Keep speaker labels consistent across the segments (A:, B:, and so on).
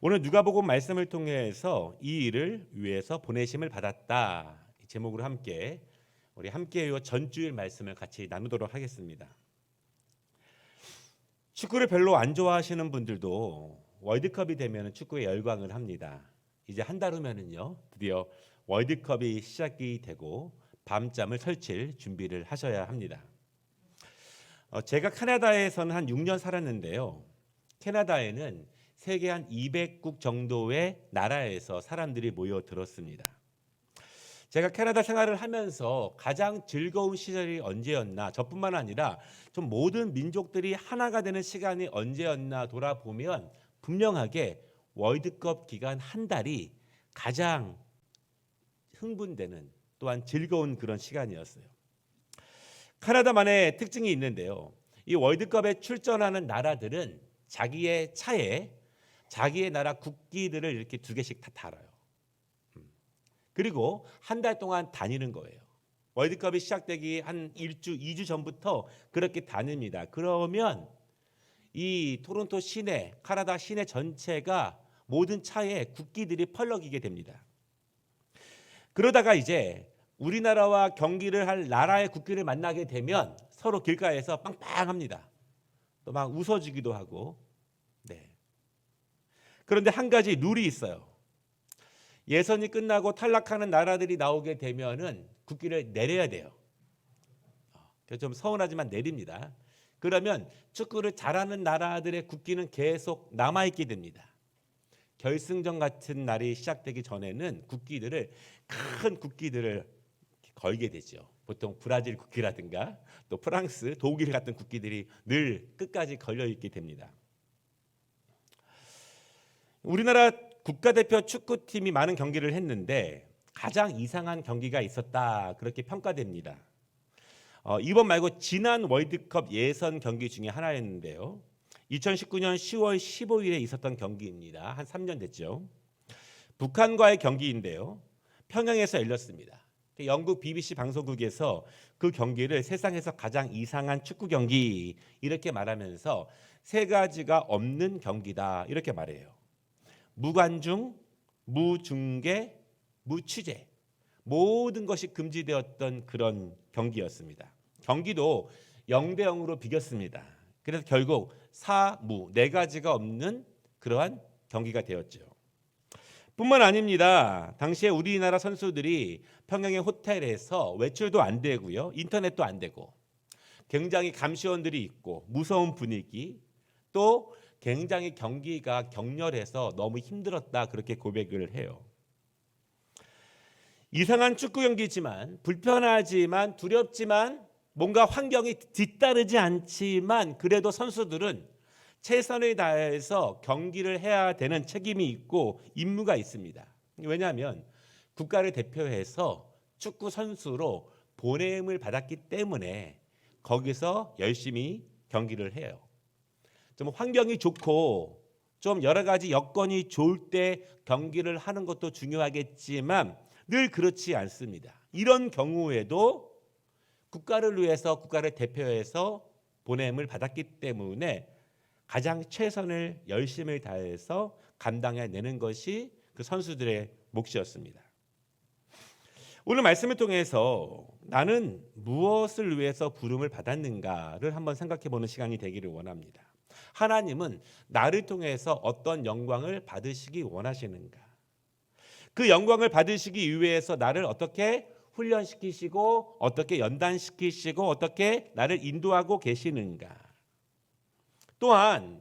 A: 오늘 누가복음 말씀을 통해서 이 일을 위해서 보내심을 받았다. 이 제목으로 우리 함께해요 전주일 말씀을 같이 나누도록 하겠습니다. 축구를 별로 안 좋아하시는 분들도 월드컵이 되면 축구에 열광을 합니다. 이제 한 달 후면은요, 드디어 월드컵이 시작이 되고 밤잠을 설칠 준비를 하셔야 합니다. 제가 캐나다에서는 한 6년 살았는데요. 캐나다에는 세계 한 200국 정도의 나라에서 사람들이 모여들었습니다. 제가 캐나다 생활을 하면서 가장 즐거운 시절이 언제였나, 저뿐만 아니라 좀 모든 민족들이 하나가 되는 시간이 언제였나 돌아보면 분명하게 월드컵 기간 한 달이 가장 흥분되는, 또한 즐거운 그런 시간이었어요. 캐나다만의 특징이 있는데요. 이 월드컵에 출전하는 나라들은 자기의 차에 자기의 나라 국기들을 이렇게 2개씩 다 달아요. 그리고 한 달 동안 다니는 거예요. 월드컵이 시작되기 한 1주, 2주 전부터 그렇게 다닙니다. 그러면 이 토론토 시내, 캐나다 시내 전체가 모든 차에 국기들이 펄럭이게 됩니다. 그러다가 이제 우리나라와 경기를 할 나라의 국기를 만나게 되면 서로 길가에서 빵빵합니다. 또 막 웃어주기도 하고. 네. 그런데 한 가지 룰이 있어요. 예선이 끝나고 탈락하는 나라들이 나오게 되면은 국기를 내려야 돼요. 좀 서운하지만 내립니다. 그러면 축구를 잘하는 나라들의 국기는 계속 남아있게 됩니다. 결승전 같은 날이 시작되기 전에는 큰 국기들을 걸게 되죠. 보통 브라질 국기라든가 또 프랑스, 독일 같은 국기들이 늘 끝까지 걸려 있게 됩니다. 우리나라 국가대표 축구팀이 많은 경기를 했는데 가장 이상한 경기가 있었다, 그렇게 평가됩니다. 이번 말고 지난 월드컵 예선 경기 중에 하나였는데요. 2019년 10월 15일에 있었던 경기입니다. 한 3년 됐죠. 북한과의 경기인데요. 평양에서 열렸습니다. 영국 BBC 방송국에서 그 경기를 세상에서 가장 이상한 축구 경기 이렇게 말하면서 3가지가 없는 경기다 이렇게 말해요. 무관중, 무중계, 무취재, 모든 것이 금지되었던 그런 경기였습니다. 경기도 0대0으로 비겼습니다. 그래서 결국 4무, 4가지가 없는 그러한 경기가 되었죠. 뿐만 아닙니다. 당시에 우리나라 선수들이 평양의 호텔에서 외출도 안 되고요, 인터넷도 안 되고, 굉장히 감시원들이 있고 무서운 분위기, 또 굉장히 경기가 격렬해서 너무 힘들었다, 그렇게 고백을 해요. 이상한 축구 경기지만, 불편하지만, 두렵지만, 뭔가 환경이 뒤따르지 않지만 그래도 선수들은 최선을 다해서 경기를 해야 되는 책임이 있고 임무가 있습니다. 왜냐하면 국가를 대표해서 축구 선수로 보냄을 받았기 때문에 거기서 열심히 경기를 해요. 좀 환경이 좋고 좀 여러 가지 여건이 좋을 때 경기를 하는 것도 중요하겠지만 늘 그렇지 않습니다. 이런 경우에도 국가를 위해서, 국가를 대표해서 보냄을 받았기 때문에 가장 최선을, 열심을 다해서 감당해내는 것이 그 선수들의 몫이었습니다. 오늘 말씀을 통해서 나는 무엇을 위해서 부름을 받았는가를 한번 생각해보는 시간이 되기를 원합니다. 하나님은 나를 통해서 어떤 영광을 받으시기 원하시는가? 그 영광을 받으시기 위해서 나를 어떻게 훈련시키시고, 어떻게 연단시키시고, 어떻게 나를 인도하고 계시는가? 또한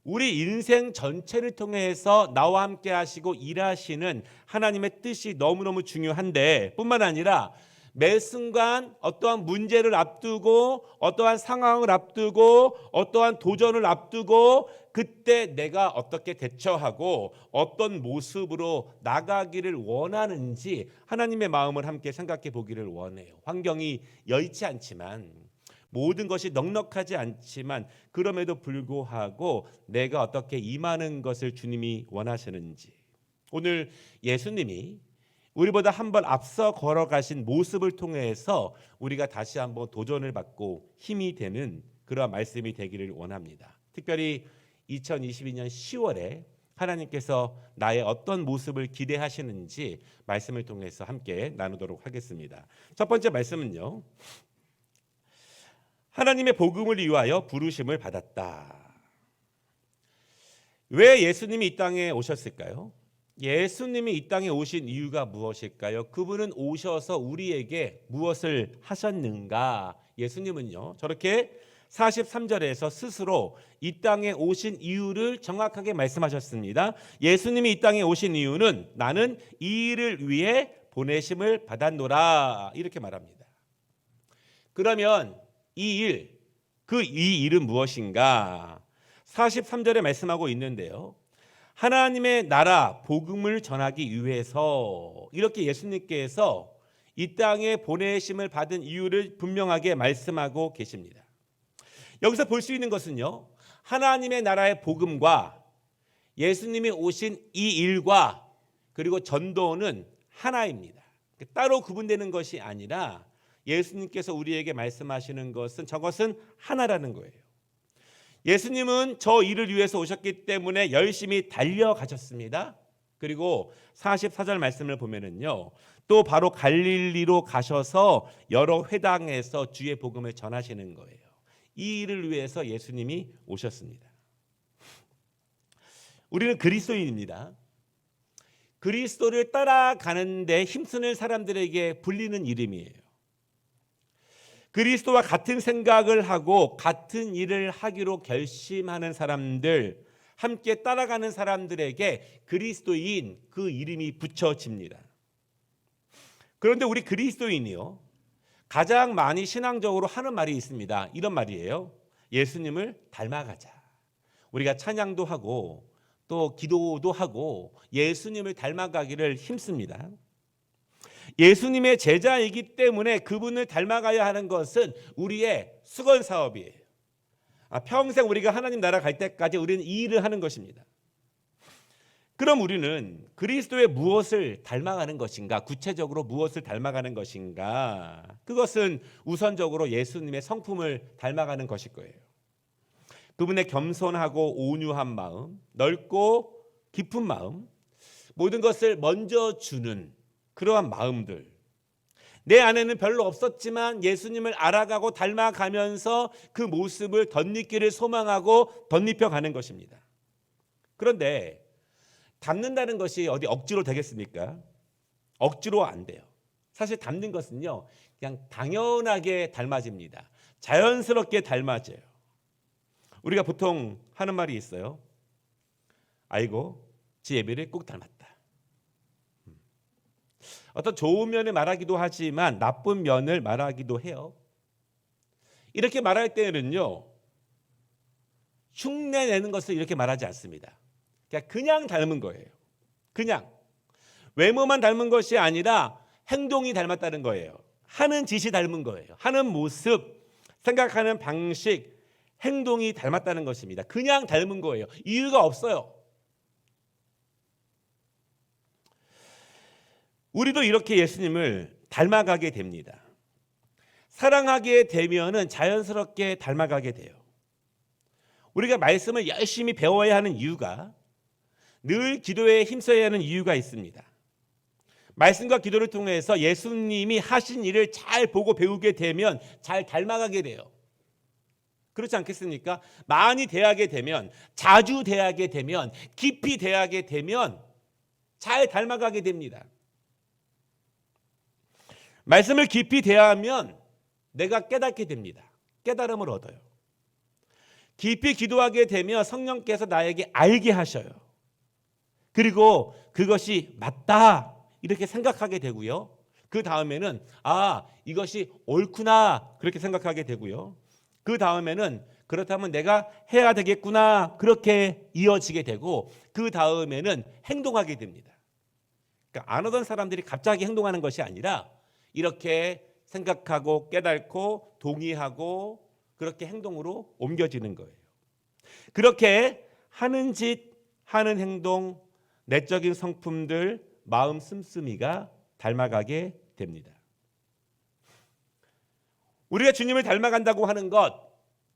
A: 우리 인생 전체를 통해서 나와 함께 하시고 일하시는 하나님의 뜻이 너무너무 중요한데, 뿐만 아니라 매 순간 어떠한 문제를 앞두고, 어떠한 상황을 앞두고, 어떠한 도전을 앞두고, 그때 내가 어떻게 대처하고 어떤 모습으로 나가기를 원하는지 하나님의 마음을 함께 생각해 보기를 원해요. 환경이 여의치 않지만, 모든 것이 넉넉하지 않지만 그럼에도 불구하고 내가 어떻게 임하는 것을 주님이 원하시는지, 오늘 예수님이 우리보다 한 번 앞서 걸어가신 모습을 통해서 우리가 다시 한번 도전을 받고 힘이 되는 그러한 말씀이 되기를 원합니다. 특별히 2022년 10월에 하나님께서 나의 어떤 모습을 기대하시는지 말씀을 통해서 함께 나누도록 하겠습니다. 첫 번째 말씀은요, 하나님의 복음을 위하여 부르심을 받았다. 왜 예수님이 이 땅에 오셨을까요? 예수님이 이 땅에 오신 이유가 무엇일까요? 그분은 오셔서 우리에게 무엇을 하셨는가? 예수님은요, 저렇게 43절에서 스스로 이 땅에 오신 이유를 정확하게 말씀하셨습니다. 예수님이 이 땅에 오신 이유는 나는 이 일을 위해 보내심을 받았노라, 이렇게 말합니다. 그러면 이 일, 이 일은 무엇인가? 43절에 말씀하고 있는데요, 하나님의 나라 복음을 전하기 위해서, 이렇게 예수님께서 이 땅에 보내심을 받은 이유를 분명하게 말씀하고 계십니다. 여기서 볼 수 있는 것은요, 하나님의 나라의 복음과 예수님이 오신 이 일과 그리고 전도는 하나입니다. 따로 구분되는 것이 아니라 예수님께서 우리에게 말씀하시는 것은 저것은 하나라는 거예요. 예수님은 저 일을 위해서 오셨기 때문에 열심히 달려가셨습니다. 그리고 44절 말씀을 보면은요, 또 바로 갈릴리로 가셔서 여러 회당에서 주의 복음을 전하시는 거예요. 이 일을 위해서 예수님이 오셨습니다. 우리는 그리스도인입니다. 그리스도를 따라가는데 힘쓰는 사람들에게 불리는 이름이에요. 그리스도와 같은 생각을 하고 같은 일을 하기로 결심하는 사람들, 함께 따라가는 사람들에게 그리스도인, 그 이름이 붙여집니다. 그런데 우리 그리스도인이요, 가장 많이 신앙적으로 하는 말이 있습니다. 이런 말이에요. 예수님을 닮아가자. 우리가 찬양도 하고 또 기도도 하고 예수님을 닮아가기를 힘씁니다. 예수님의 제자이기 때문에 그분을 닮아가야 하는 것은 우리의 수건 사업이에요. 평생 우리가 하나님 나라 갈 때까지 우리는 이 일을 하는 것입니다. 그럼 우리는 그리스도의 무엇을 닮아가는 것인가? 구체적으로 무엇을 닮아가는 것인가? 그것은 우선적으로 예수님의 성품을 닮아가는 것일 거예요. 그분의 겸손하고 온유한 마음, 넓고 깊은 마음, 모든 것을 먼저 주는 그러한 마음들. 내 안에는 별로 없었지만 예수님을 알아가고 닮아가면서 그 모습을 덧입기를 소망하고 덧입혀가는 것입니다. 그런데 닮는다는 것이 어디 억지로 되겠습니까? 억지로 안 돼요. 사실 닮는 것은요, 그냥 당연하게 닮아집니다. 자연스럽게 닮아져요. 우리가 보통 하는 말이 있어요. 아이고, 지 예비를 꼭 닮았다. 어떤 좋은 면을 말하기도 하지만 나쁜 면을 말하기도 해요. 이렇게 말할 때는요, 흉내내는 것을 이렇게 말하지 않습니다. 그냥 닮은 거예요. 그냥 외모만 닮은 것이 아니라 행동이 닮았다는 거예요. 하는 짓이 닮은 거예요. 하는 모습, 생각하는 방식, 행동이 닮았다는 것입니다. 그냥 닮은 거예요. 이유가 없어요. 우리도 이렇게 예수님을 닮아가게 됩니다. 사랑하게 되면은 자연스럽게 닮아가게 돼요. 우리가 말씀을 열심히 배워야 하는 이유가, 늘 기도에 힘써야 하는 이유가 있습니다. 말씀과 기도를 통해서 예수님이 하신 일을 잘 보고 배우게 되면 잘 닮아가게 돼요. 그렇지 않겠습니까? 많이 대하게 되면, 자주 대하게 되면, 깊이 대하게 되면 잘 닮아가게 됩니다. 말씀을 깊이 대하면 내가 깨닫게 됩니다. 깨달음을 얻어요. 깊이 기도하게 되면 성령께서 나에게 알게 하셔요. 그리고 그것이 맞다 이렇게 생각하게 되고요. 그 다음에는 이것이 옳구나 그렇게 생각하게 되고요. 그 다음에는 그렇다면 내가 해야 되겠구나 그렇게 이어지게 되고, 그 다음에는 행동하게 됩니다. 그러니까 안 하던 사람들이 갑자기 행동하는 것이 아니라 이렇게 생각하고 깨닫고 동의하고 그렇게 행동으로 옮겨지는 거예요. 그렇게 하는 짓, 하는 행동, 내적인 성품들, 마음 씀씀이가 닮아가게 됩니다. 우리가 주님을 닮아간다고 하는 것,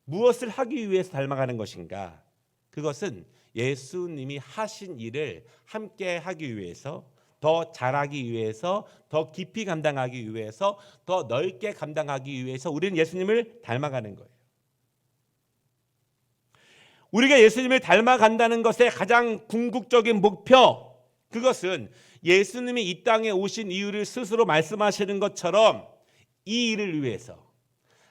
A: 무엇을 하기 위해서 닮아가는 것인가? 그것은 예수님이 하신 일을 함께 하기 위해서, 더 잘하기 위해서, 더 깊이 감당하기 위해서, 더 넓게 감당하기 위해서 우리는 예수님을 닮아가는 거예요. 우리가 예수님을 닮아간다는 것의 가장 궁극적인 목표, 그것은 예수님이 이 땅에 오신 이유를 스스로 말씀하시는 것처럼 이 일을 위해서,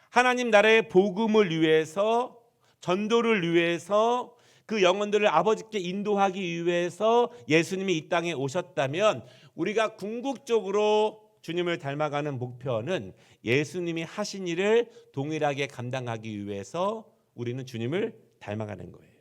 A: 하나님 나라의 복음을 위해서, 전도를 위해서, 그 영혼들을 아버지께 인도하기 위해서 예수님이 이 땅에 오셨다면, 우리가 궁극적으로 주님을 닮아가는 목표는 예수님이 하신 일을 동일하게 감당하기 위해서 우리는 주님을 닮아가는 거예요.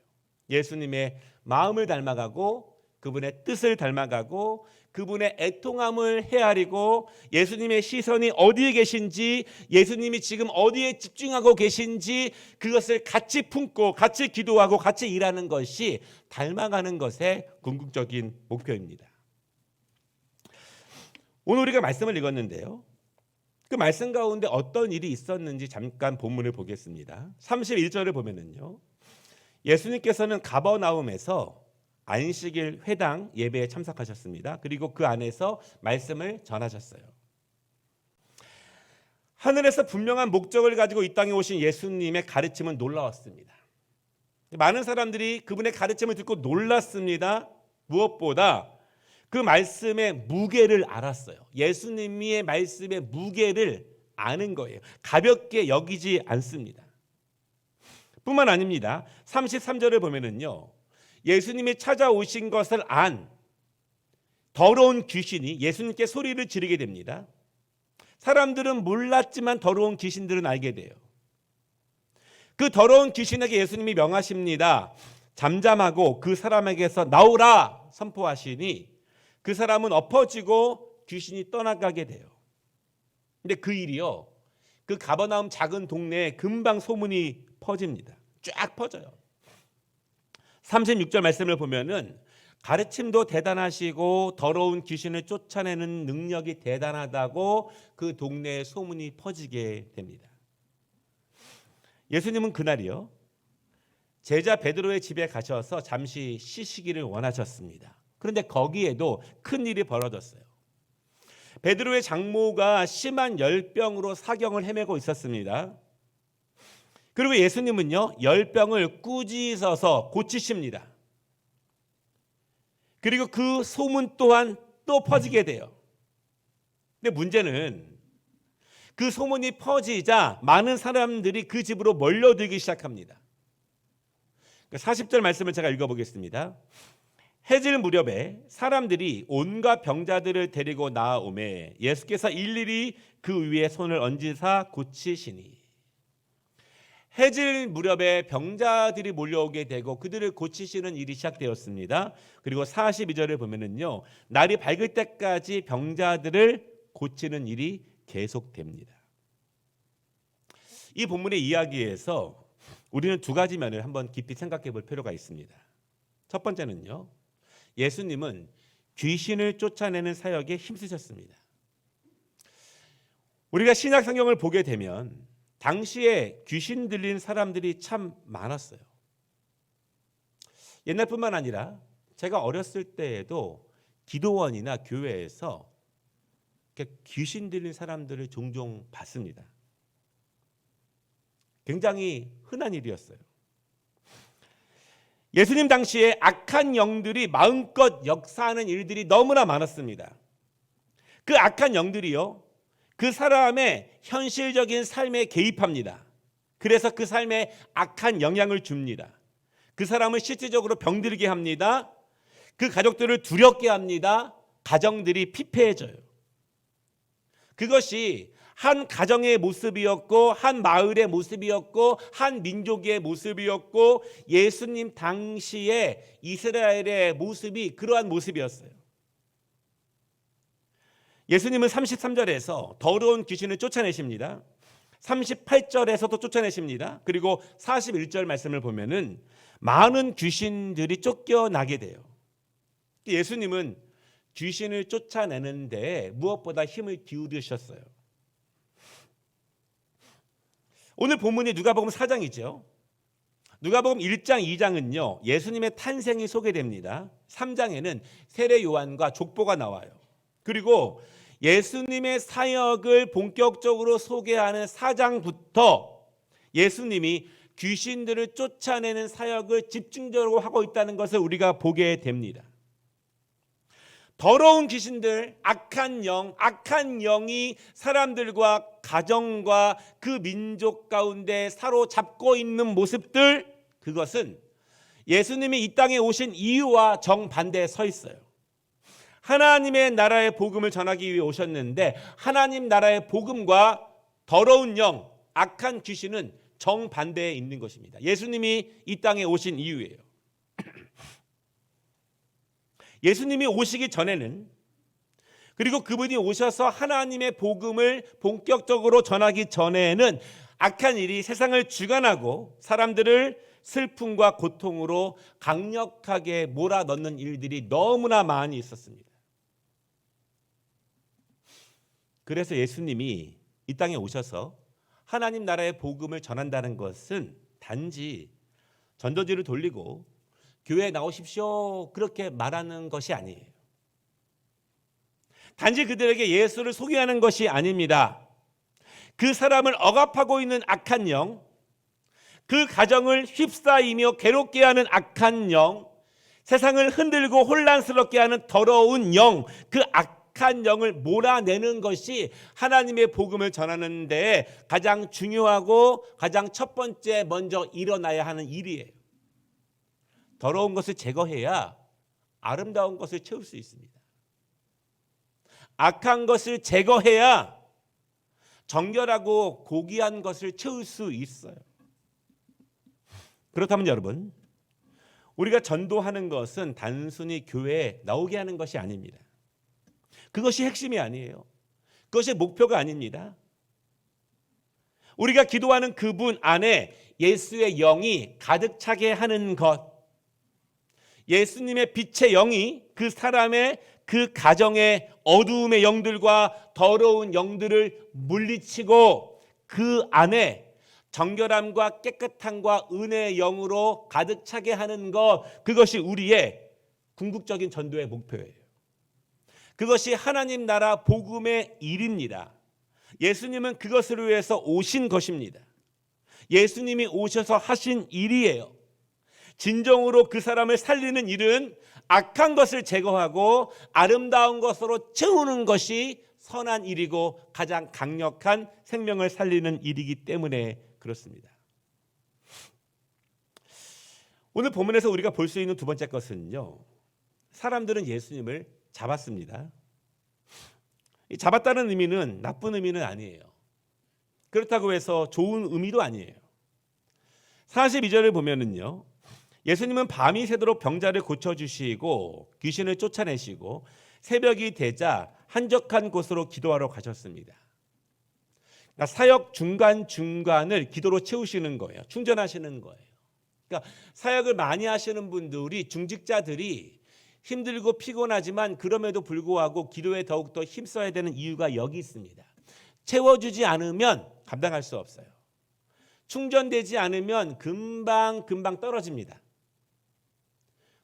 A: 예수님의 마음을 닮아가고, 그분의 뜻을 닮아가고, 그분의 애통함을 헤아리고, 예수님의 시선이 어디에 계신지, 예수님이 지금 어디에 집중하고 계신지 그것을 같이 품고 같이 기도하고 같이 일하는 것이 닮아가는 것의 궁극적인 목표입니다. 오늘 우리가 말씀을 읽었는데요, 그 말씀 가운데 어떤 일이 있었는지 잠깐 본문을 보겠습니다. 31절을 보면은요, 예수님께서는 가버나움에서 안식일 회당 예배에 참석하셨습니다. 그리고 그 안에서 말씀을 전하셨어요. 하늘에서 분명한 목적을 가지고 이 땅에 오신 예수님의 가르침은 놀라웠습니다. 많은 사람들이 그분의 가르침을 듣고 놀랐습니다. 무엇보다 그 말씀의 무게를 알았어요. 예수님의 말씀의 무게를 아는 거예요. 가볍게 여기지 않습니다. 뿐만 아닙니다. 33절을 보면은요, 예수님이 찾아오신 것을 안 더러운 귀신이 예수님께 소리를 지르게 됩니다. 사람들은 몰랐지만 더러운 귀신들은 알게 돼요. 그 더러운 귀신에게 예수님이 명하십니다. 잠잠하고 그 사람에게서 나오라 선포하시니 그 사람은 엎어지고 귀신이 떠나가게 돼요. 근데 그 일이요, 그 가버나움 작은 동네에 금방 소문이 퍼집니다. 쫙 퍼져요. 36절 말씀을 보면은 가르침도 대단하시고 더러운 귀신을 쫓아내는 능력이 대단하다고 그 동네에 소문이 퍼지게 됩니다. 예수님은 그날이요, 제자 베드로의 집에 가셔서 잠시 쉬시기를 원하셨습니다. 그런데 거기에도 큰 일이 벌어졌어요. 베드로의 장모가 심한 열병으로 사경을 헤매고 있었습니다. 그리고 예수님은요, 열병을 꾸짖어서 고치십니다. 그리고 그 소문 또한 또 퍼지게 돼요. 근데 문제는 그 소문이 퍼지자 많은 사람들이 그 집으로 몰려들기 시작합니다. 40절 말씀을 제가 읽어보겠습니다. 해질 무렵에 사람들이 온갖 병자들을 데리고 나아오매 예수께서 일일이 그 위에 손을 얹으사 고치시니, 해질 무렵에 병자들이 몰려오게 되고 그들을 고치시는 일이 시작되었습니다. 그리고 42절을 보면은요, 날이 밝을 때까지 병자들을 고치는 일이 계속됩니다. 이 본문의 이야기에서 우리는 두 가지 면을 한번 깊이 생각해 볼 필요가 있습니다. 첫 번째는요, 예수님은 귀신을 쫓아내는 사역에 힘쓰셨습니다. 우리가 신약 성경을 보게 되면 당시에 귀신 들린 사람들이 참 많았어요. 옛날뿐만 아니라 제가 어렸을 때에도 기도원이나 교회에서 귀신 들린 사람들을 종종 봤습니다. 굉장히 흔한 일이었어요. 예수님 당시에 악한 영들이 마음껏 역사하는 일들이 너무나 많았습니다. 그 악한 영들이요, 그 사람의 현실적인 삶에 개입합니다. 그래서 그 삶에 악한 영향을 줍니다. 그 사람을 실질적으로 병들게 합니다. 그 가족들을 두렵게 합니다. 가정들이 피폐해져요. 그것이 한 가정의 모습이었고, 한 마을의 모습이었고, 한 민족의 모습이었고, 예수님 당시에 이스라엘의 모습이 그러한 모습이었어요. 예수님은 33절에서 더러운 귀신을 쫓아내십니다. 38절에서도 쫓아내십니다. 그리고 41절 말씀을 보면은 많은 귀신들이 쫓겨나게 돼요. 예수님은 귀신을 쫓아내는데 무엇보다 힘을 기울이셨어요. 오늘 본문이 누가복음 4장이죠. 누가복음 1장 2장은요. 예수님의 탄생이 소개됩니다. 3장에는 세례 요한과 족보가 나와요. 그리고 예수님의 사역을 본격적으로 소개하는 4장부터 예수님이 귀신들을 쫓아내는 사역을 집중적으로 하고 있다는 것을 우리가 보게 됩니다. 더러운 귀신들, 악한 영이 사람들과 가정과 그 민족 가운데 사로잡고 있는 모습들, 그것은 예수님이 이 땅에 오신 이유와 정반대에 서 있어요. 하나님의 나라의 복음을 전하기 위해 오셨는데 하나님 나라의 복음과 더러운 영, 악한 귀신은 정반대에 있는 것입니다. 예수님이 이 땅에 오신 이유예요. 예수님이 오시기 전에는, 그리고 그분이 오셔서 하나님의 복음을 본격적으로 전하기 전에는 악한 일이 세상을 주관하고 사람들을 슬픔과 고통으로 강력하게 몰아넣는 일들이 너무나 많이 있었습니다. 그래서 예수님이 이 땅에 오셔서 하나님 나라의 복음을 전한다는 것은 단지 전도지를 돌리고 교회에 나오십시오 그렇게 말하는 것이 아니에요. 단지 그들에게 예수를 소개하는 것이 아닙니다. 그 사람을 억압하고 있는 악한 영, 그 가정을 휩싸이며 괴롭게 하는 악한 영, 세상을 흔들고 혼란스럽게 하는 더러운 영, 그 악한 영을 몰아내는 것이 하나님의 복음을 전하는 데 가장 중요하고 가장 첫 번째 먼저 일어나야 하는 일이에요. 더러운 것을 제거해야 아름다운 것을 채울 수 있습니다. 악한 것을 제거해야 정결하고 고귀한 것을 채울 수 있어요. 그렇다면 여러분, 우리가 전도하는 것은 단순히 교회에 나오게 하는 것이 아닙니다. 그것이 핵심이 아니에요. 그것이 목표가 아닙니다. 우리가 기도하는 그분 안에 예수의 영이 가득 차게 하는 것, 예수님의 빛의 영이 그 사람의 그 가정의 어두움의 영들과 더러운 영들을 물리치고 그 안에 정결함과 깨끗함과 은혜의 영으로 가득 차게 하는 것, 그것이 우리의 궁극적인 전도의 목표예요. 그것이 하나님 나라 복음의 일입니다. 예수님은 그것을 위해서 오신 것입니다. 예수님이 오셔서 하신 일이에요. 진정으로 그 사람을 살리는 일은 악한 것을 제거하고 아름다운 것으로 채우는 것이 선한 일이고 가장 강력한 생명을 살리는 일이기 때문에 그렇습니다. 오늘 본문에서 우리가 볼 수 있는 두 번째 것은요, 사람들은 예수님을 잡았습니다. 잡았다는 의미는 나쁜 의미는 아니에요. 그렇다고 해서 좋은 의미도 아니에요. 42절을 보면은요, 예수님은 밤이 새도록 병자를 고쳐주시고 귀신을 쫓아내시고 새벽이 되자 한적한 곳으로 기도하러 가셨습니다. 그러니까 사역 중간중간을 기도로 채우시는 거예요. 충전하시는 거예요. 그러니까 사역을 많이 하시는 분들이, 중직자들이 힘들고 피곤하지만 그럼에도 불구하고 기도에 더욱더 힘써야 되는 이유가 여기 있습니다. 채워주지 않으면 감당할 수 없어요. 충전되지 않으면 금방 떨어집니다.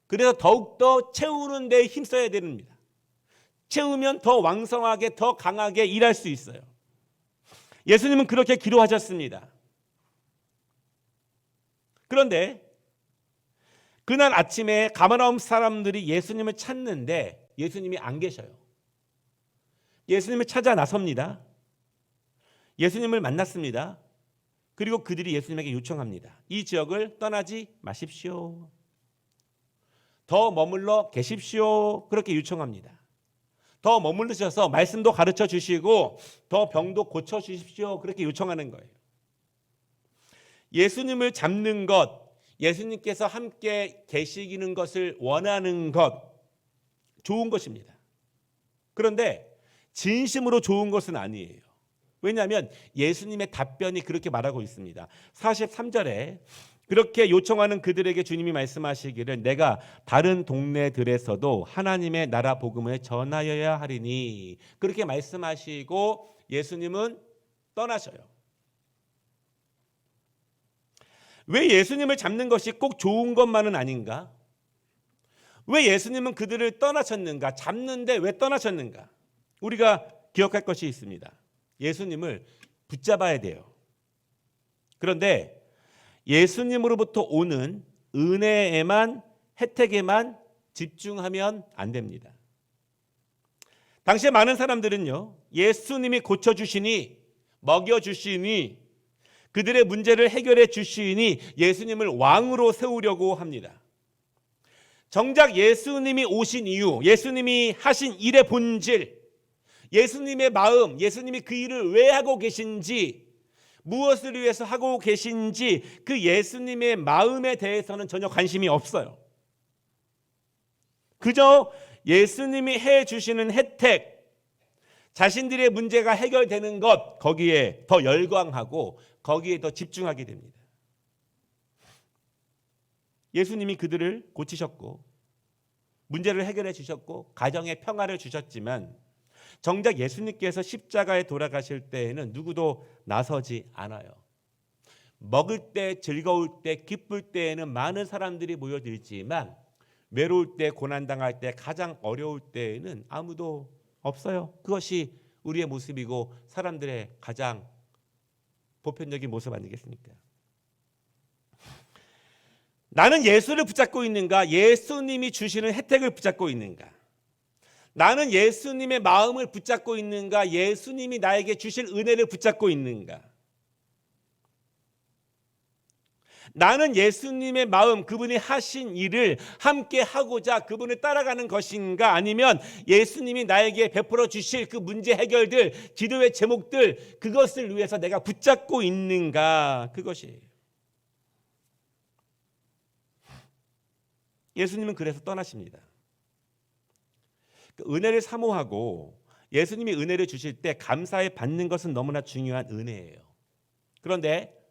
A: 그래서 더욱더 채우는 데 힘써야 됩니다. 채우면 더 왕성하게, 더 강하게 일할 수 있어요. 예수님은 그렇게 기도하셨습니다. 그런데 그날 아침에 가버나움 사람들이 예수님을 찾는데 예수님이 안 계셔요. 예수님을 찾아 나섭니다. 예수님을 만났습니다. 그리고 그들이 예수님에게 요청합니다. 이 지역을 떠나지 마십시오. 더 머물러 계십시오. 그렇게 요청합니다. 더 머물르셔서 말씀도 가르쳐 주시고 더 병도 고쳐 주십시오. 그렇게 요청하는 거예요. 예수님을 잡는 것, 예수님께서 함께 계시는 것을 원하는 것, 좋은 것입니다. 그런데 진심으로 좋은 것은 아니에요. 왜냐하면 예수님의 답변이 그렇게 말하고 있습니다. 43절에 그렇게 요청하는 그들에게 주님이 말씀하시기를 내가 다른 동네들에서도 하나님의 나라 복음을 전하여야 하리니, 그렇게 말씀하시고 예수님은 떠나셔요. 왜 예수님을 잡는 것이 꼭 좋은 것만은 아닌가? 왜 예수님은 그들을 떠나셨는가? 잡는데 왜 떠나셨는가? 우리가 기억할 것이 있습니다. 예수님을 붙잡아야 돼요. 그런데 예수님으로부터 오는 은혜에만, 혜택에만 집중하면 안 됩니다. 당시에 많은 사람들은요, 예수님이 고쳐주시니, 먹여주시니, 그들의 문제를 해결해 주시니 예수님을 왕으로 세우려고 합니다. 정작 예수님이 오신 이유, 예수님이 하신 일의 본질, 예수님의 마음, 예수님이 그 일을 왜 하고 계신지, 무엇을 위해서 하고 계신지 그 예수님의 마음에 대해서는 전혀 관심이 없어요. 그저 예수님이 해주시는 혜택, 자신들의 문제가 해결되는 것, 거기에 더 열광하고 거기에 더 집중하게 됩니다. 예수님이 그들을 고치셨고 문제를 해결해 주셨고 가정에 평화를 주셨지만 정작 예수님께서 십자가에 돌아가실 때에는 누구도 나서지 않아요. 먹을 때, 즐거울 때, 기쁠 때에는 많은 사람들이 모여들지만 외로울 때, 고난당할 때, 가장 어려울 때에는 아무도 없어요. 그것이 우리의 모습이고 사람들의 가장 보편적인 모습 아니겠습니까? 나는 예수를 붙잡고 있는가? 예수님이 주시는 혜택을 붙잡고 있는가? 나는 예수님의 마음을 붙잡고 있는가? 예수님이 나에게 주실 은혜를 붙잡고 있는가? 나는 예수님의 마음, 그분이 하신 일을 함께 하고자 그분을 따라가는 것인가? 아니면 예수님이 나에게 베풀어 주실 그 문제 해결들, 기도의 제목들, 그것을 위해서 내가 붙잡고 있는가? 그것이에요. 예수님은 그래서 떠나십니다. 은혜를 사모하고 예수님이 은혜를 주실 때 감사해 받는 것은 너무나 중요한 은혜예요. 그런데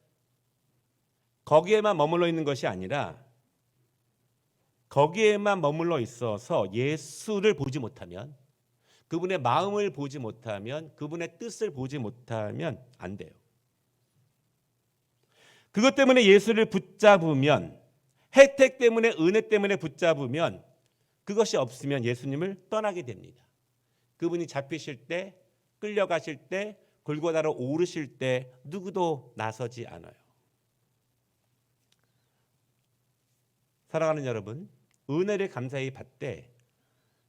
A: 거기에만 머물러 있는 것이 아니라 거기에만 머물러 있어서 예수를 보지 못하면, 그분의 마음을 보지 못하면, 그분의 뜻을 보지 못하면 안 돼요. 그것 때문에 예수를 붙잡으면, 혜택 때문에, 은혜 때문에 붙잡으면 그것이 없으면 예수님을 떠나게 됩니다. 그분이 잡히실 때, 끌려가실 때, 골고다로 오르실 때 누구도 나서지 않아요. 사랑하는 여러분, 은혜를 감사히 받되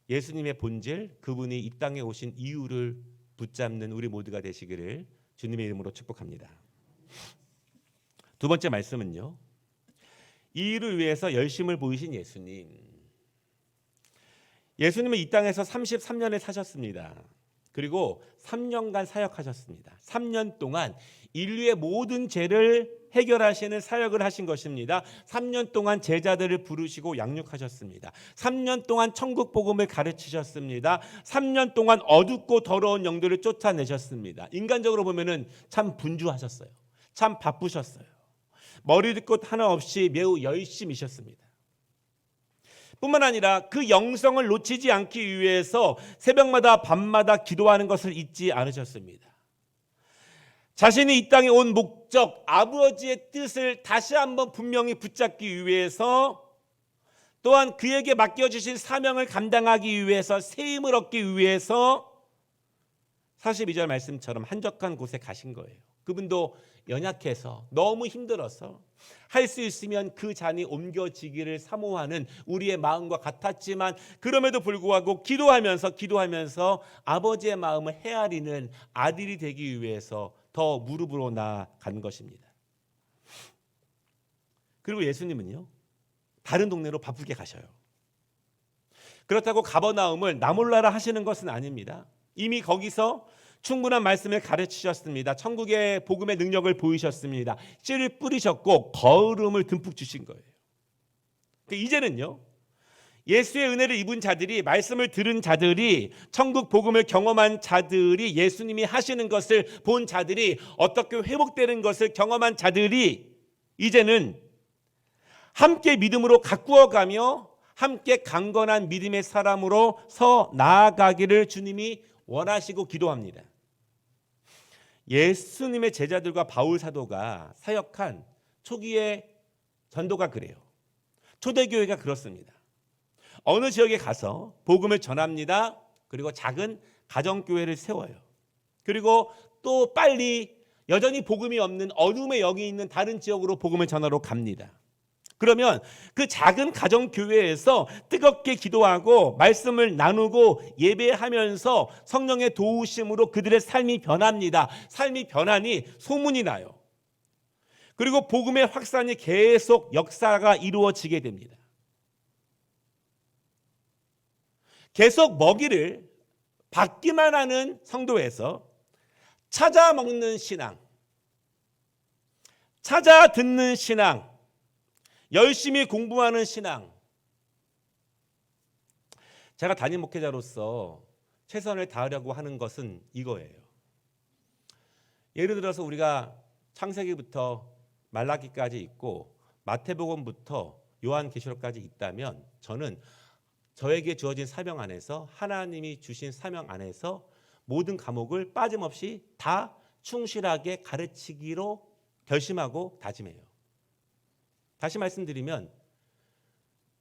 A: 예수님의 본질, 그분이 이 땅에 오신 이유를 붙잡는 우리 모두가 되시기를 주님의 이름으로 축복합니다. 두 번째 말씀은요, 이 일을 위해서 열심을 보이신 예수님. 예수님은 이 땅에서 33년을 사셨습니다. 그리고 3년간 사역하셨습니다. 3년 동안 인류의 모든 죄를 해결하시는 사역을 하신 것입니다. 3년 동안 제자들을 부르시고 양육하셨습니다. 3년 동안 천국 복음을 가르치셨습니다. 3년 동안 어둡고 더러운 영들을 쫓아내셨습니다. 인간적으로 보면은 참 분주하셨어요. 참 바쁘셨어요. 머리둘 것 하나 없이 매우 열심이셨습니다. 뿐만 아니라 그 영성을 놓치지 않기 위해서 새벽마다 밤마다 기도하는 것을 잊지 않으셨습니다. 자신이 이 땅에 온 목적, 아버지의 뜻을 다시 한번 분명히 붙잡기 위해서, 또한 그에게 맡겨주신 사명을 감당하기 위해서, 세임을 얻기 위해서 42절 말씀처럼 한적한 곳에 가신 거예요. 그분도 연약해서 너무 힘들어서 할 수 있으면 그 잔이 옮겨지기를 사모하는 우리의 마음과 같았지만, 그럼에도 불구하고 기도하면서 아버지의 마음을 헤아리는 아들이 되기 위해서 더 무릎으로 나아간 것입니다. 그리고 예수님은요, 다른 동네로 바쁘게 가셔요. 그렇다고 가버나움을 나몰라라 하시는 것은 아닙니다. 이미 거기서 충분한 말씀을 가르치셨습니다. 천국의 복음의 능력을 보이셨습니다. 씨를 뿌리셨고 거울음을 듬뿍 주신 거예요. 이제는요, 예수의 은혜를 입은 자들이, 말씀을 들은 자들이, 천국 복음을 경험한 자들이, 예수님이 하시는 것을 본 자들이, 어떻게 회복되는 것을 경험한 자들이 이제는 함께 믿음으로 가꾸어가며 함께 강건한 믿음의 사람으로 서 나아가기를 주님이 원하시고 기도합니다. 예수님의 제자들과 바울 사도가 사역한 초기의 전도가 그래요. 초대교회가 그렇습니다. 어느 지역에 가서 복음을 전합니다. 그리고 작은 가정교회를 세워요. 그리고 또 빨리 여전히 복음이 없는 어둠의 영이 있는 다른 지역으로 복음을 전하러 갑니다. 그러면 그 작은 가정교회에서 뜨겁게 기도하고 말씀을 나누고 예배하면서 성령의 도우심으로 그들의 삶이 변합니다. 삶이 변하니 소문이 나요. 그리고 복음의 확산이 계속 역사가 이루어지게 됩니다. 계속 먹이를 받기만 하는 성도에서 찾아 먹는 신앙, 찾아 듣는 신앙, 열심히 공부하는 신앙. 제가 담임 목회자로서 최선을 다하려고 하는 것은 이거예요. 예를 들어서 우리가 창세기부터 말라기까지 있고 마태복음부터 요한계시록까지 있다면 저는 저에게 주어진 사명 안에서 하나님이 주신 사명 안에서 모든 과목을 빠짐없이 다 충실하게 가르치기로 결심하고 다짐해요. 다시 말씀드리면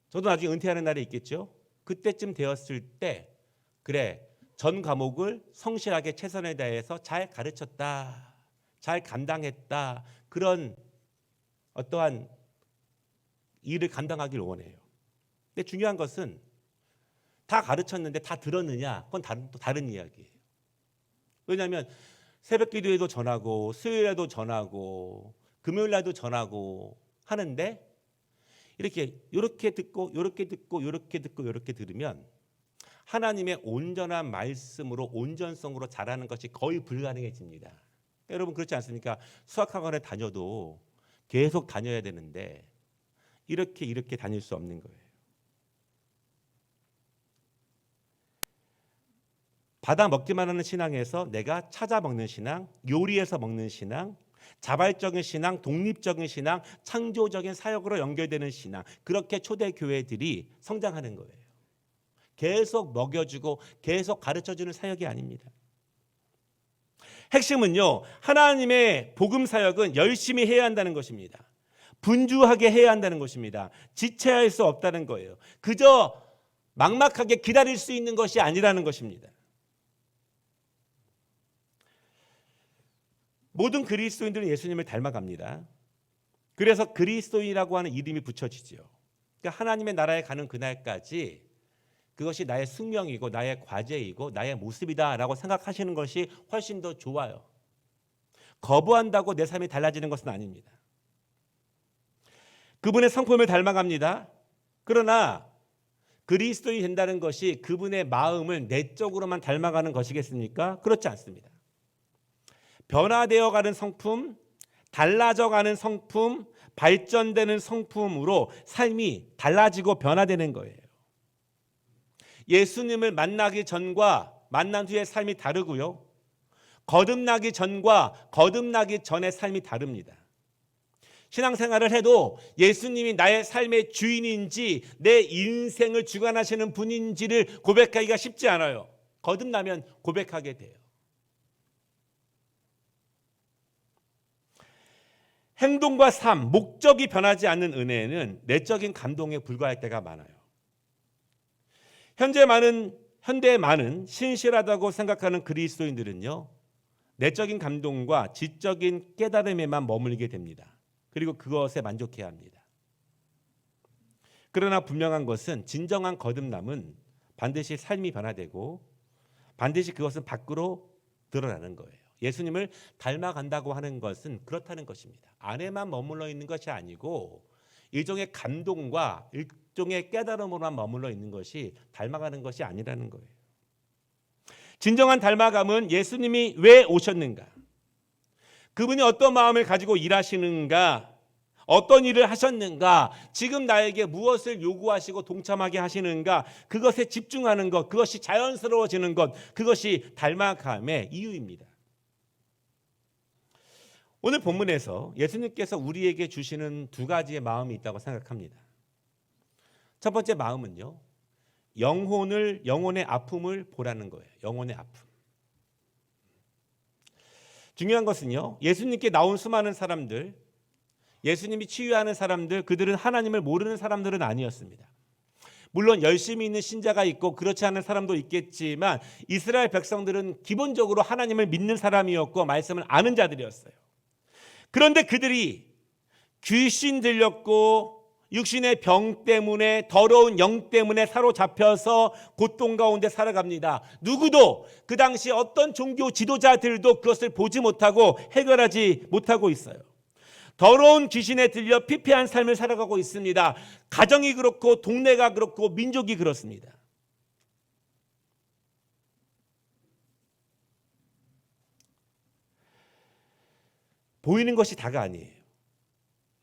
A: 저도 나중에 은퇴하는 날이 있겠죠. 그때쯤 되었을 때 그래 전 과목을 성실하게 최선을 다해서 잘 가르쳤다. 잘 감당했다. 그런 어떠한 일을 감당하길 원해요. 근데 중요한 것은 다 가르쳤는데 다 들었느냐? 그건 또 다른 이야기예요. 왜냐하면 새벽 기도에도 전하고 수요일에도 전하고 금요일날도 전하고 하는데 이렇게 듣고 이렇게 듣고 이렇게 듣고 이렇게 들으면 하나님의 온전한 말씀으로 온전성으로 자라는 것이 거의 불가능해집니다. 여러분 그렇지 않습니까? 수학학원에 다녀도 계속 다녀야 되는데 이렇게 다닐 수 없는 거예요. 받아 먹기만 하는 신앙에서 내가 찾아 먹는 신앙, 요리해서 먹는 신앙, 자발적인 신앙, 독립적인 신앙, 창조적인 사역으로 연결되는 신앙. 그렇게 초대교회들이 성장하는 거예요. 계속 먹여주고 계속 가르쳐주는 사역이 아닙니다. 핵심은요. 하나님의 복음 사역은 열심히 해야 한다는 것입니다. 분주하게 해야 한다는 것입니다. 지체할 수 없다는 거예요. 그저 막막하게 기다릴 수 있는 것이 아니라는 것입니다. 모든 그리스도인들은 예수님을 닮아갑니다. 그래서 그리스도인이라고 하는 이름이 붙여지죠. 그러니까 하나님의 나라에 가는 그날까지 그것이 나의 숙명이고 나의 과제이고 나의 모습이다라고 생각하시는 것이 훨씬 더 좋아요. 거부한다고 내 삶이 달라지는 것은 아닙니다. 그분의 성품을 닮아갑니다. 그러나 그리스도인이 된다는 것이 그분의 마음을 내적으로만 닮아가는 것이겠습니까? 그렇지 않습니다. 변화되어가는 성품, 달라져가는 성품, 발전되는 성품으로 삶이 달라지고 변화되는 거예요. 예수님을 만나기 전과 만난 후의 삶이 다르고요. 거듭나기 전과 거듭나기 전의 삶이 다릅니다. 신앙생활을 해도 예수님이 나의 삶의 주인인지 내 인생을 주관하시는 분인지를 고백하기가 쉽지 않아요. 거듭나면 고백하게 돼요. 행동과 삶, 목적이 변하지 않는 은혜는 내적인 감동에 불과할 때가 많아요. 현대의 많은 신실하다고 생각하는 그리스도인들은요. 내적인 감동과 지적인 깨달음에만 머물게 됩니다. 그리고 그것에 만족해야 합니다. 그러나 분명한 것은 진정한 거듭남은 반드시 삶이 변화되고 반드시 그것은 밖으로 드러나는 거예요. 예수님을 닮아간다고 하는 것은 그렇다는 것입니다. 안에만 머물러 있는 것이 아니고 일종의 감동과 일종의 깨달음으로만 머물러 있는 것이 닮아가는 것이 아니라는 거예요. 진정한 닮아감은 예수님이 왜 오셨는가? 그분이 어떤 마음을 가지고 일하시는가? 어떤 일을 하셨는가? 지금 나에게 무엇을 요구하시고 동참하게 하시는가? 그것에 집중하는 것, 그것이 자연스러워지는 것, 그것이 닮아감의 이유입니다. 오늘 본문에서 예수님께서 우리에게 주시는 두 가지의 마음이 있다고 생각합니다. 첫 번째 마음은요. 영혼의 아픔을 보라는 거예요. 영혼의 아픔. 중요한 것은요. 예수님께 나온 수많은 사람들, 예수님이 치유하는 사람들, 그들은 하나님을 모르는 사람들은 아니었습니다. 물론 열심히 있는 신자가 있고 그렇지 않은 사람도 있겠지만 이스라엘 백성들은 기본적으로 하나님을 믿는 사람이었고 말씀을 아는 자들이었어요. 그런데 그들이 귀신 들렸고 육신의 병 때문에, 더러운 영 때문에 사로잡혀서 고통 가운데 살아갑니다. 누구도, 그 당시 어떤 종교 지도자들도 그것을 보지 못하고 해결하지 못하고 있어요. 더러운 귀신에 들려 피폐한 삶을 살아가고 있습니다. 가정이 그렇고 동네가 그렇고 민족이 그렇습니다. 보이는 것이 다가 아니에요.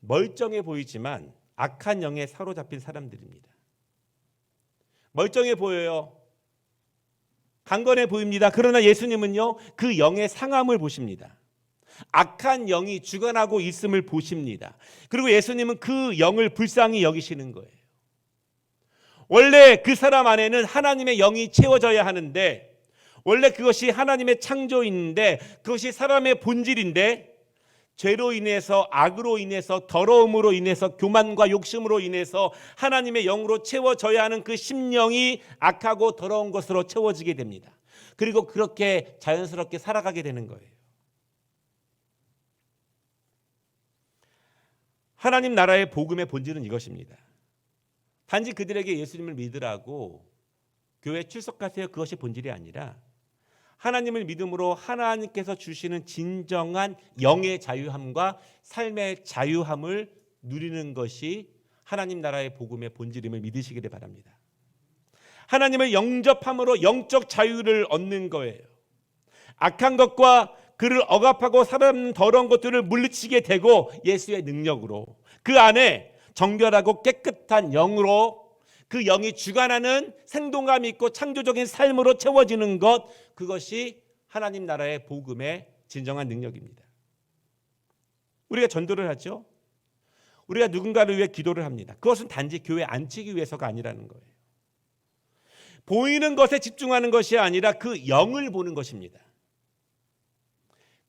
A: 멀쩡해 보이지만 악한 영에 사로잡힌 사람들입니다. 멀쩡해 보여요. 강건해 보입니다. 그러나 예수님은요, 그 영의 상함을 보십니다. 악한 영이 주관하고 있음을 보십니다. 그리고 예수님은 그 영을 불쌍히 여기시는 거예요. 원래 그 사람 안에는 하나님의 영이 채워져야 하는데, 원래 그것이 하나님의 창조인데, 그것이 사람의 본질인데, 죄로 인해서, 악으로 인해서, 더러움으로 인해서, 교만과 욕심으로 인해서 하나님의 영으로 채워져야 하는 그 심령이 악하고 더러운 것으로 채워지게 됩니다. 그리고 그렇게 자연스럽게 살아가게 되는 거예요. 하나님 나라의 복음의 본질은 이것입니다. 단지 그들에게 예수님을 믿으라고 교회에 출석하세요, 그것이 본질이 아니라 하나님을 믿음으로 하나님께서 주시는 진정한 영의 자유함과 삶의 자유함을 누리는 것이 하나님 나라의 복음의 본질임을 믿으시기를 바랍니다. 하나님을 영접함으로 영적 자유를 얻는 거예요. 악한 것과 그를 억압하고 살아남는 더러운 것들을 물리치게 되고 예수의 능력으로 그 안에 정결하고 깨끗한 영으로 그 영이 주관하는 생동감 있고 창조적인 삶으로 채워지는 것, 그것이 하나님 나라의 복음의 진정한 능력입니다. 우리가 전도를 하죠. 우리가 누군가를 위해 기도를 합니다. 그것은 단지 교회에 앉히기 위해서가 아니라는 거예요. 보이는 것에 집중하는 것이 아니라 그 영을 보는 것입니다.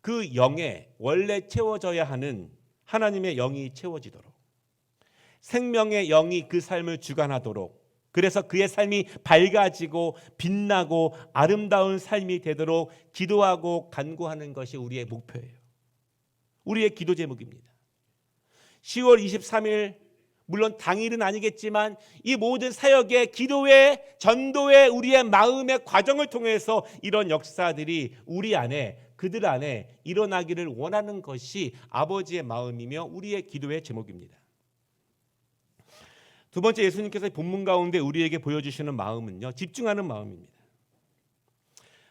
A: 그 영에 원래 채워져야 하는 하나님의 영이 채워지도록, 생명의 영이 그 삶을 주관하도록, 그래서 그의 삶이 밝아지고 빛나고 아름다운 삶이 되도록 기도하고 간구하는 것이 우리의 목표예요. 우리의 기도 제목입니다. 10월 23일, 물론 당일은 아니겠지만 이 모든 사역의 기도의 전도의 우리의 마음의 과정을 통해서 이런 역사들이 우리 안에, 그들 안에 일어나기를 원하는 것이 아버지의 마음이며 우리의 기도의 제목입니다. 두 번째, 예수님께서 본문 가운데 우리에게 보여주시는 마음은요, 집중하는 마음입니다.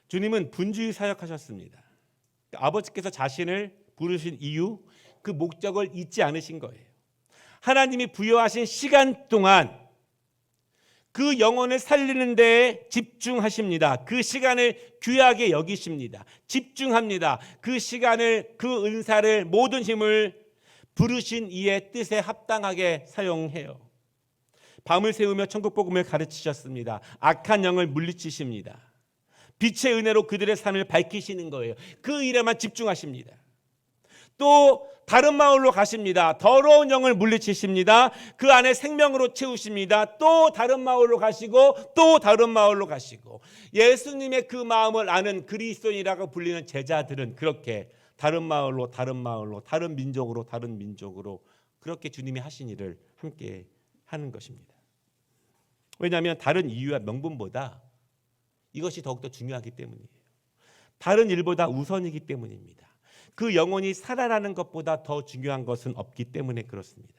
A: 주님은 분주히 사역하셨습니다. 아버지께서 자신을 부르신 이유, 그 목적을 잊지 않으신 거예요. 하나님이 부여하신 시간 동안 그 영혼을 살리는 데에 집중하십니다. 그 시간을 귀하게 여기십니다. 집중합니다. 그 시간을, 그 은사를, 모든 힘을 부르신 이의 뜻에 합당하게 사용해요. 밤을 새우며 천국 복음을 가르치셨습니다. 악한 영을 물리치십니다. 빛의 은혜로 그들의 삶을 밝히시는 거예요. 그 일에만 집중하십니다. 또 다른 마을로 가십니다. 더러운 영을 물리치십니다. 그 안에 생명으로 채우십니다. 또 다른 마을로 가시고 또 다른 마을로 가시고, 예수님의 그 마음을 아는 그리스도인이라고 불리는 제자들은 그렇게 다른 마을로 다른 마을로, 다른 민족으로 다른 민족으로, 그렇게 주님이 하신 일을 함께 하는 것입니다. 왜냐하면 다른 이유와 명분보다 이것이 더욱더 중요하기 때문이에요. 다른 일보다 우선이기 때문입니다. 그 영혼이 살아나는 것보다 더 중요한 것은 없기 때문에 그렇습니다.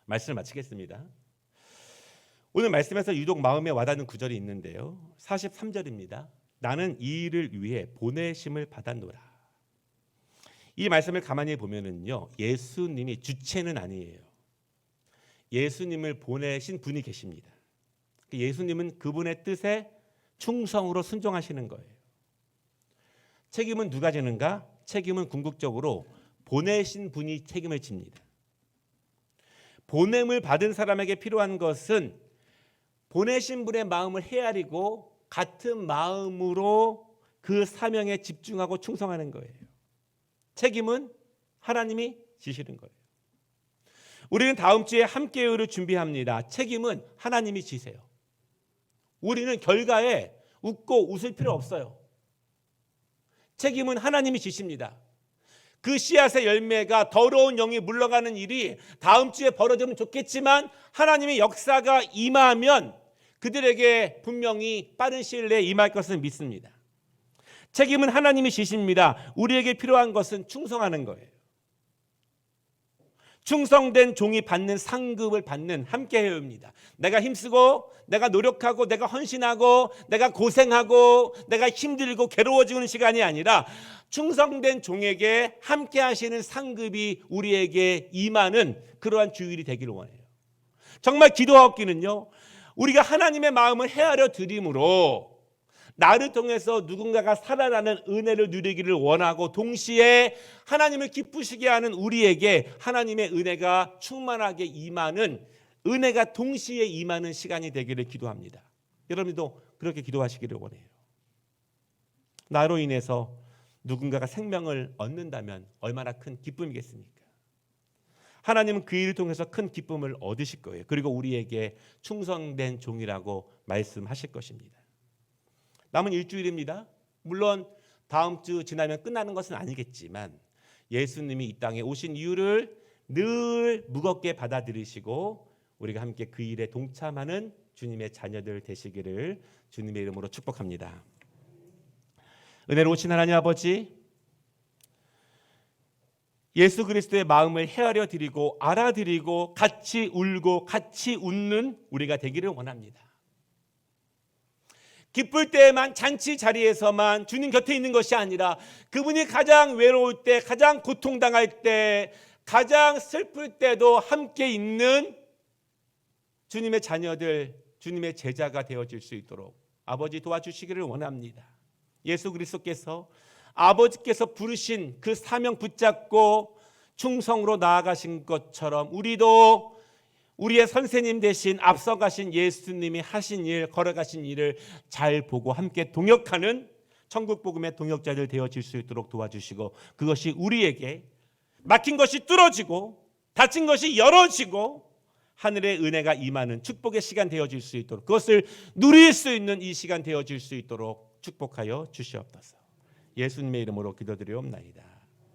A: 말씀을 마치겠습니다. 오늘 말씀에서 유독 마음에 와닿는 구절이 있는데요, 43절입니다. 나는 이 일을 위해 보내심을 받았노라. 이 말씀을 가만히 보면은요, 예수님이 주체는 아니에요. 예수님을 보내신 분이 계십니다. 예수님은 그분의 뜻에 충성으로 순종하시는 거예요. 책임은 누가 지는가? 책임은 궁극적으로 보내신 분이 책임을 집니다. 보냄을 받은 사람에게 필요한 것은 보내신 분의 마음을 헤아리고 같은 마음으로 그 사명에 집중하고 충성하는 거예요. 책임은 하나님이 지시는 거예요. 우리는 다음 주에 함께요를 준비합니다. 책임은 하나님이 지세요. 우리는 결과에 웃고 웃을 필요 없어요. 책임은 하나님이 지십니다. 그 씨앗의 열매가 더러운 영이 물러가는 일이 다음 주에 벌어지면 좋겠지만 하나님의 역사가 임하면 그들에게 분명히 빠른 시일 내에 임할 것을 믿습니다. 책임은 하나님이 지십니다. 우리에게 필요한 것은 충성하는 거예요. 충성된 종이 받는 상급을 받는 함께해요입니다. 내가 힘쓰고 내가 노력하고 내가 헌신하고 내가 고생하고 내가 힘들고 괴로워지는 시간이 아니라 충성된 종에게 함께 하시는 상급이 우리에게 임하는 그러한 주일이 되기를 원해요. 정말 기도하옵기는요, 우리가 하나님의 마음을 헤아려 드림으로 나를 통해서 누군가가 살아나는 은혜를 누리기를 원하고 동시에 하나님을 기쁘시게 하는 우리에게 하나님의 은혜가 충만하게 임하는, 은혜가 동시에 임하는 시간이 되기를 기도합니다. 여러분도 그렇게 기도하시기를 원해요. 나로 인해서 누군가가 생명을 얻는다면 얼마나 큰 기쁨이겠습니까? 하나님은 그 일을 통해서 큰 기쁨을 얻으실 거예요. 그리고 우리에게 충성된 종이라고 말씀하실 것입니다. 남은 일주일입니다. 물론 다음 주 지나면 끝나는 것은 아니겠지만 예수님이 이 땅에 오신 이유를 늘 무겁게 받아들이시고 우리가 함께 그 일에 동참하는 주님의 자녀들 되시기를 주님의 이름으로 축복합니다. 은혜로우신 하나님 아버지, 예수 그리스도의 마음을 헤아려 드리고 알아드리고 같이 울고 같이 웃는 우리가 되기를 원합니다. 기쁠 때에만 잔치 자리에서만 주님 곁에 있는 것이 아니라 그분이 가장 외로울 때, 가장 고통당할 때, 가장 슬플 때도 함께 있는 주님의 자녀들, 주님의 제자가 되어질 수 있도록 아버지 도와주시기를 원합니다. 예수 그리스도께서 아버지께서 부르신 그 사명 붙잡고 충성으로 나아가신 것처럼 우리도 우리의 선생님 대신 앞서가신 예수님이 하신 일, 걸어가신 일을 잘 보고 함께 동역하는 천국 복음의 동역자들 되어질 수 있도록 도와주시고 그것이 우리에게 막힌 것이 뚫어지고 닫힌 것이 열어지고 하늘의 은혜가 임하는 축복의 시간 되어질 수 있도록 그것을 누릴 수 있는 이 시간 되어질 수 있도록 축복하여 주시옵소서. 예수님의 이름으로 기도드리옵나이다.